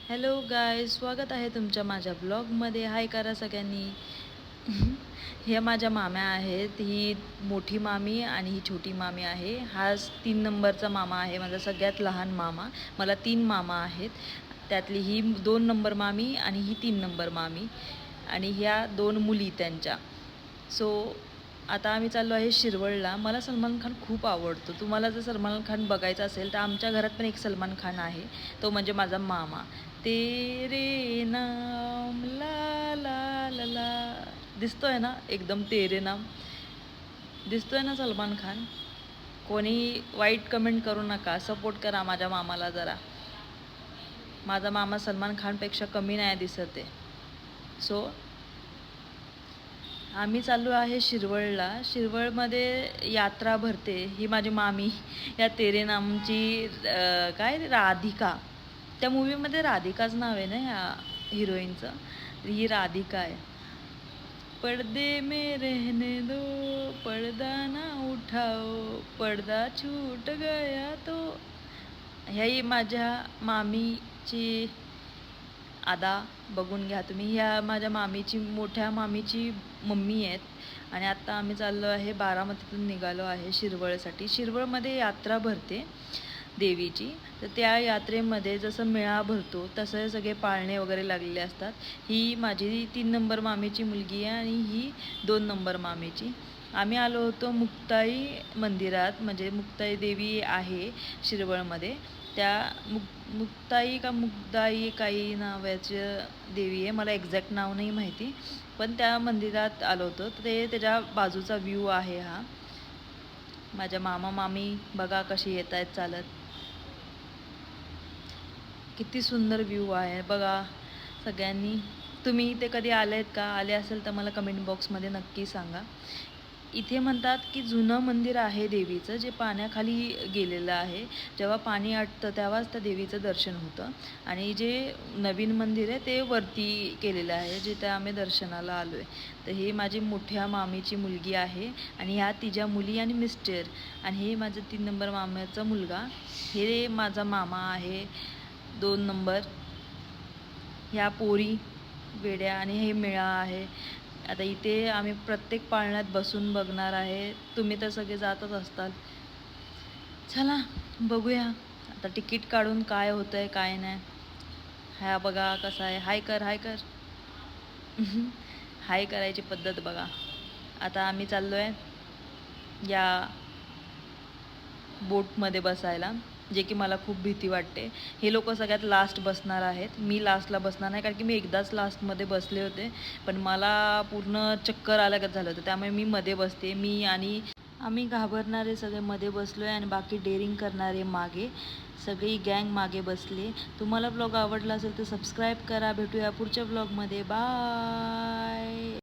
Hello गाय, स्वागत आहे तुमच्या माझ्या ब्लॉगमध्ये. हाय करा सगळ्यांनी. ह्या माझ्या माम्या आहेत. ही मोठी मामी आणि ही छोटी मामी आहे. हा 3 नंबरचा मामा आहे, माझा सगळ्यात लहान मामा. मला 3 मामा आहेत, त्यातली ही 2 नंबर मामी आणि ही 3 नंबर मामी आणि ह्या 2 मुली त्यांच्या. सो आता आम्ही चाललो आहे शिरवळला. मला सलमान खान खूप आवडतो. तुम्हाला जर सलमान खान बघायचा असेल तर आमच्या घरात पण एक सलमान खान आहे, तो म्हणजे माझा मामा. तेरे नाम ला ला ला ला, दिसतोय ना एकदम तेरे नाम, दिसतोय ना सलमान खान. कोणी वाईट कमेंट करू नका, सपोर्ट करा माझ्या मामाला जरा. माझा मामा सलमान खानपेक्षा कमी नाही दिसत आहे. सो आम्ही चाललो आहे शिरवळला. शिरवळमध्ये यात्रा भरते. ही माझी मामी या तेरे नामची काय राधिका, त्या मूवीमध्ये राधिकाच नाव आहे ना ह्या हिरोईनचं. ही राधिका आहे. पर्दे में रहने दो, पर्दा ना उठाओ, पर्दा छूट गया तो. ह्याही माझ्या मामीची आदा बघून घ्या तुम्ही. ह्या माझ्या मामीची, मोठ्या मामीची मम्मी आहेत. आणि आत्ता आम्ही चाललो आहे, बारामतीतून निघालो आहे शिरवळसाठी. शिरवळमध्ये यात्रा भरते देवीची. तर त्या यात्रेमध्ये जसं मेळा भरतो तसं सगळे पाळणे वगैरे लागलेले असतात. ही माझी 3 नंबर मामीची मुलगी आहे आणि ही 2 नंबर मामीची. आम्ही आलो होतो मुक्ताई मंदिरात, म्हणजे मुक्ताई देवी आहे शिरवळमध्ये. त्या मुक्ताई का मुक्ताई काही नावाचं देवी आहे, मला एक्झॅक्ट नाव नाही माहिती. पण त्या मंदिरात आलो होतो. तर ते त्याच्या बाजूचा व्ह्यू आहे हा. माझ्या मामा मामी बघा कशी येत आहेत चालत. किती सुंदर व्ह्यू आहे बघा सगळ्यांनी. तुम्ही इथे कधी आले आहेत का? आले असेल तर मला कमेंट बॉक्समध्ये नक्की सांगा. इथे म्हणतात की जुनं मंदिर आहे देवीचं, जे पाण्याखाली गेलेलं आहे. जेव्हा पाणी आटतं तेव्हाच त्या देवीचं दर्शन होतं. आणि जे नवीन मंदिर आहे ते वरती केलेलं आहे, जिथे आम्ही दर्शनाला आलो आहे. तर ही माझी मोठ्या मामीची मुलगी आहे आणि ह्या तिच्या मुली आणि मिस्टर. आणि हे माझं 3 नंबर मामाचा मुलगा. हे माझा मामा आहे 2 नंबर. ह्या पोरी वेड्या आणि हे मेळा आहे. आता इथे आम्ही प्रत्येक पाळण्यात बसून बघणार आहे. तुम्ही तर सगळे जातच असताल. चला बघूया आता तिकीट काढून काय होतंय काय नाही. हा बघा कसा आहे. हाय कर, हाय कर. हाय करायची पद्धत बघा. आता आम्ही चाललो आहे या बोटमध्ये बसायला, जे की मला खूप भीती वाटते. हे लोक सगळ्यात लास्ट बसणार आहेत. मी लास्टला बसणार नाही, कारण की मी एकदाच लास्टमध्ये बसले होते, पण मला पूर्ण चक्कर आल्यागत झालं होतं. त्यामुळे मी मध्ये बसते. मी आणि आम्ही घाबरणारे सगळे मध्ये बसलो आहे आणि बाकी डेअरिंग करणारे मागे. सगळी गँग मागे बसले. तुम्हाला ब्लॉग आवडला असेल तर सबस्क्राईब करा. भेटूया पुढच्या ब्लॉगमध्ये. बाय.